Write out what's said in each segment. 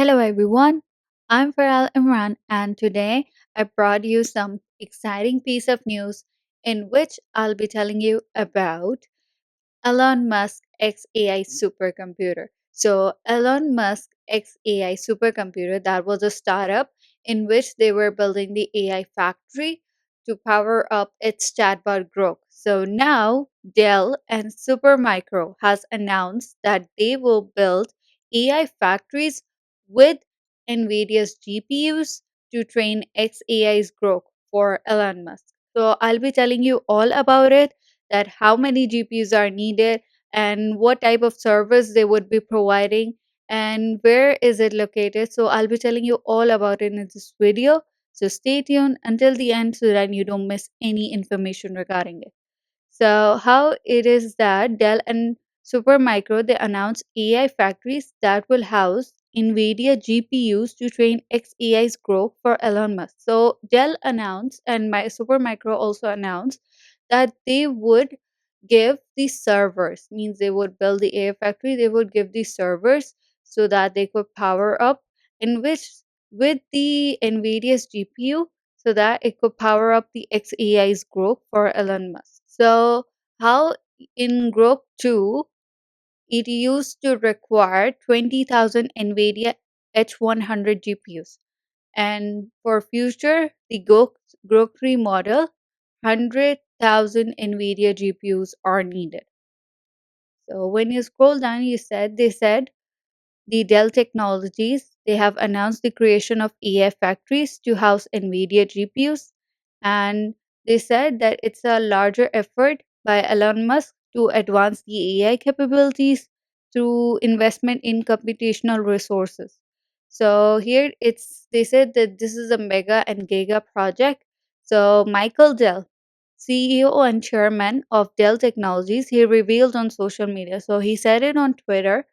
Hello everyone, I'm Faral Imran and today I brought you some exciting piece of news in which I'll be telling you about Elon Musk xAI supercomputer. So, Elon Musk xAI supercomputer, that was a startup in which they were building the AI factory to power up its chatbot growth. So now Dell and Supermicro has announced that they will build AI factories with NVIDIA's GPUs to train xAI's growth for Elon Musk. So I'll be telling you all about it, that how many GPUs are needed and what type of service they would be providing and where is it located. So I'll be telling you all about it in this video. So stay tuned until the end so that you don't miss any information regarding it. So how it is that Dell and Supermicro they announced AI factories that will house NVIDIA GPUs to train xAI's growth for Elon Musk. So Dell announced and Supermicro also announced that they would give the servers, means they would build the AI factory, they would give the servers so that they could power up in which with the NVIDIA's GPU so that it could power up the xAI's growth for Elon Musk. So, how in Grok 2, it used to require 20,000 NVIDIA H100 GPUs. And for future, the Grok 3 model, 100,000 NVIDIA GPUs are needed. So when you scroll down, they said the Dell Technologies, they have announced the creation of AI factories to house NVIDIA GPUs, and they said that it's a larger effort by Elon Musk to advance the AI capabilities through investment in computational resources. So here they said that this is a mega and giga project. So Michael Dell, CEO and chairman of Dell Technologies, he revealed on social media. So he said it on Twitter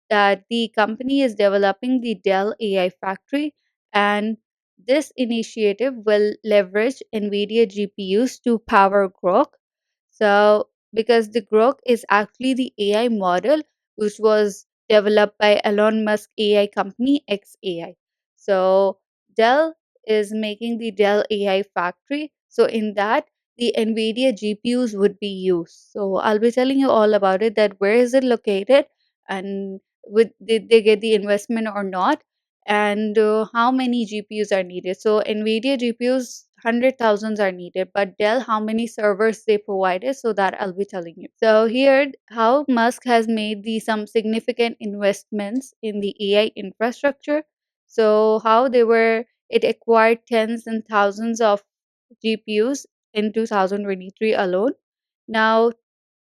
that the company is developing the Dell AI factory, and this initiative will leverage NVIDIA GPUs to power Grok. So, because the Grok is actually the AI model which was developed by Elon Musk AI company xAI. So, Dell is making the Dell AI factory. So, in that, the NVIDIA GPUs would be used. So, I'll be telling you all about it, that where is it located and did they get the investment or not, and how many GPUs are needed. So NVIDIA GPUs 100,000s are needed, but Dell how many servers they provided, so that I'll be telling you. So here how Musk has made some significant investments in the AI infrastructure. So how they were it acquired tens and thousands of GPUs in 2023 alone. Now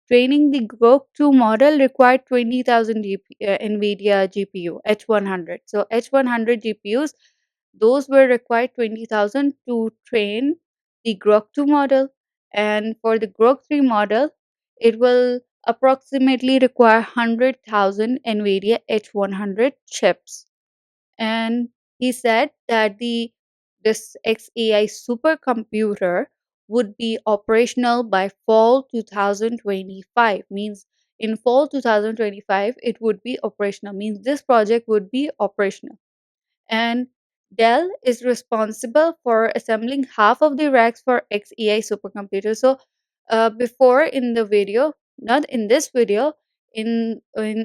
training the Grok 2 model required 20,000 NVIDIA GPU H100. So H100 GPUs, those were required 20,000 to train the Grok 2 model. And for the Grok 3 model, it will approximately require 100,000 NVIDIA H100 chips. And he said that the this xAI supercomputer would be operational by fall 2025, means in fall 2025 it would be operational, means this project would be operational. And Dell is responsible for assembling half of the racks for xAI supercomputer. So, before in the video, not in this video, in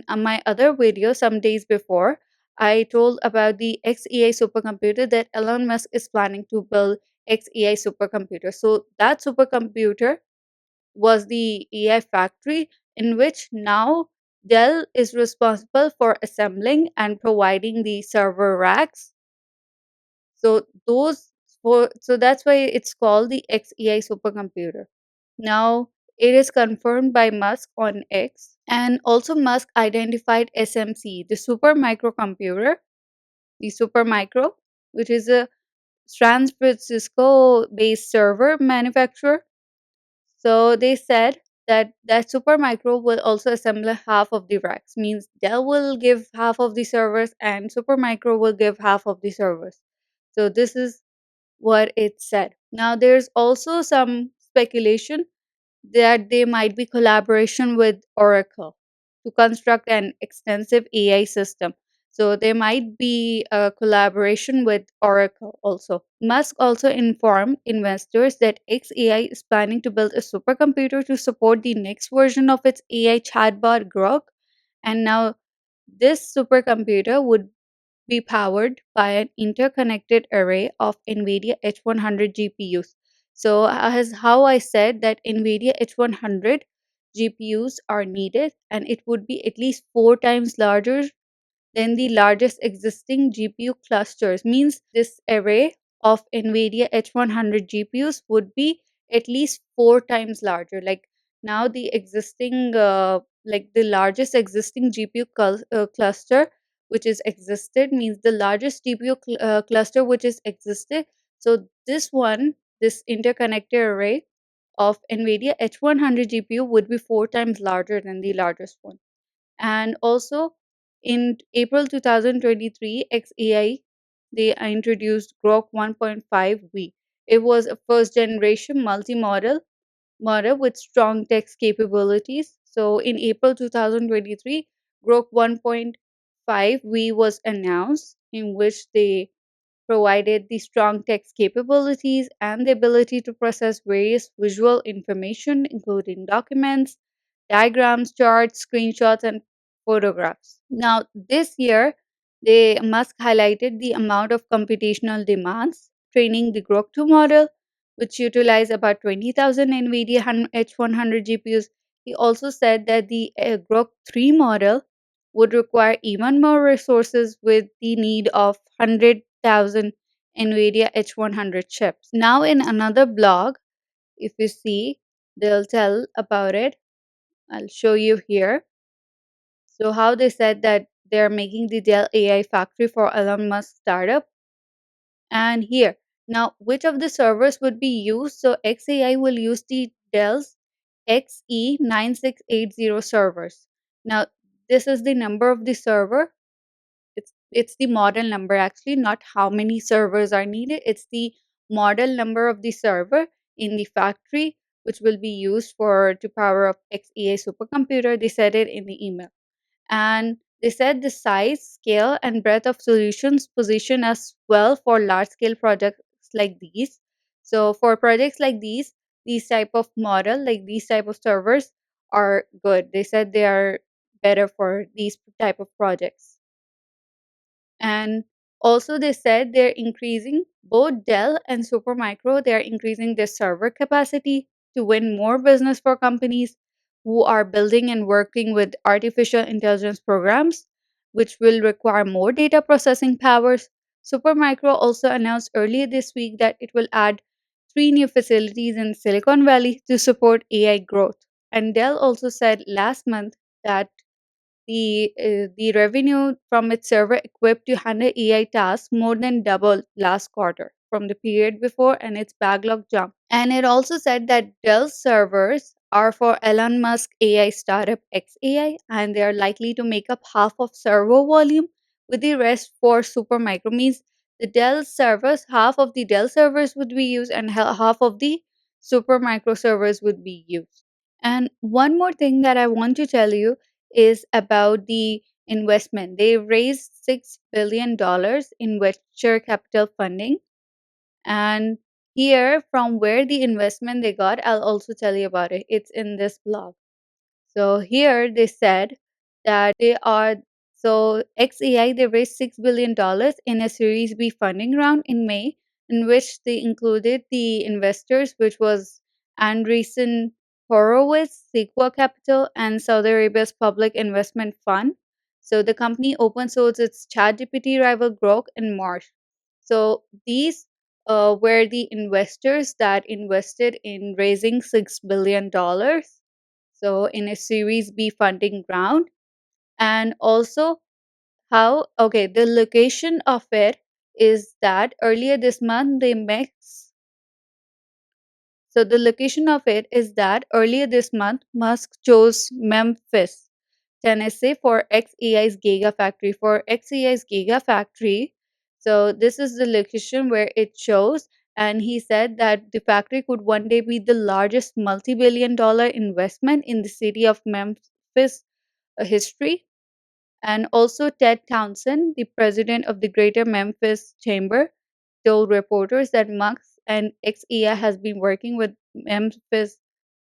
my other video, some days before, I told about the xAI supercomputer that Elon Musk is planning to build xAI supercomputer. So that supercomputer was the AI factory in which now Dell is responsible for assembling and providing the server racks. So that's why it's called the xAI supercomputer. Now it is confirmed by Musk on X, and also Musk identified SMC, the super microcomputer, the Supermicro, which is a San Francisco based server manufacturer. So they said that Supermicro will also assemble half of the racks, means Dell will give half of the servers and Supermicro will give half of the servers. So this is what it said. Now there's also some speculation that there might be collaboration with Oracle to construct an extensive AI system. So there might be a collaboration with Oracle also. Musk also informed investors that xAI is planning to build a supercomputer to support the next version of its AI chatbot Grok. And now this supercomputer would be powered by an interconnected array of NVIDIA H100 GPUs. So, as how I said that NVIDIA H100 GPUs are needed, and it would be at least 4 times larger than the largest existing GPU clusters. Means this array of NVIDIA H100 GPUs would be at least 4 times larger. Like now, the existing, like the largest existing GPU cluster which is existed means the largest GPU cluster which is existed. So this one, this interconnected array of NVIDIA H100 GPU would be 4 times larger than the largest one. And also in April 2023, xAI they introduced Grok 1.5V. It was a first generation multi-model model with strong text capabilities. So in April 2023, Grok 1.5V was announced, in which they provided the strong text capabilities and the ability to process various visual information, including documents, diagrams, charts, screenshots, and photographs. Now, this year, they Musk highlighted the amount of computational demands training the Grok 2 model, which utilize about 20,000 NVIDIA H100 GPUs. He also said that the Grok 3 model would require even more resources with the need of 100,000 NVIDIA H100 chips. Now, in another blog, if you see, they'll tell about it. I'll show you here. So, how they said that they're making the Dell AI factory for Elon Musk startup. And here, now, which of the servers would be used? So, xAI will use the Dell's XE9680 servers. Now, this is the number of the server. It's the model number actually, not how many servers are needed. It's the model number of the server in the factory which will be used for to power up xAI supercomputer. They said it in the email. And they said the size, scale, and breadth of solutions position us well for large scale projects like these. So for projects like these type of model, like these type of servers are good. They said they are better for these type of projects. And also they said they're increasing both Dell and Supermicro, they're increasing their server capacity to win more business for companies who are building and working with artificial intelligence programs, which will require more data processing powers. Supermicro also announced earlier this week that it will add 3 new facilities in Silicon Valley to support AI growth. And Dell also said last month that the revenue from its server equipped to handle AI tasks more than doubled last quarter from the period before, and its backlog jumped. And it also said that Dell servers are for Elon Musk AI startup xAI, and they are likely to make up half of server volume, with the rest for Supermicro. Means the Dell servers, half of the Dell servers would be used, and half of the Supermicro servers would be used. And one more thing that I want to tell you is about the investment. They raised $6 billion in venture capital funding. And here, from where the investment they got, I'll also tell you about it. It's in this blog. So here they said that they are so xAI they raised $6 billion in a Series B funding round in May, in which they included the investors, which was Andreessen Horowitz, Sequoia Capital, and Saudi Arabia's Public Investment Fund. So the company open sourced its ChatGPT rival Grok in March. So these were the investors that invested in raising $6 billion, so in a Series B funding round. And also how okay the location of it is that earlier this month they mix so the location of it is that earlier this month Musk chose Memphis, Tennessee for xAI's Gigafactory. For xAI's Gigafactory, so this is the location where it chose, and he said that the factory could one day be the largest multi-billion-dollar investment in the city of Memphis history. And also, Ted Townsend, the president of the Greater Memphis Chamber, told reporters that Musk and xAI has been working with Memphis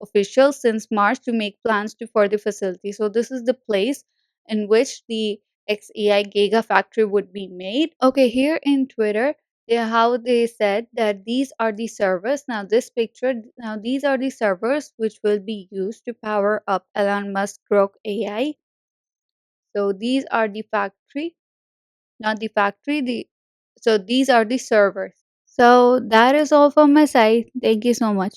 officials since March to make plans for the facility. So this is the place in which the xAI Gigafactory would be made. Okay, here in Twitter, how they said that these are the servers. Now these are the servers which will be used to power up Elon Musk Grok AI. So these are the factory, not the factory, so these are the servers. So that is all from my side. Thank you so much.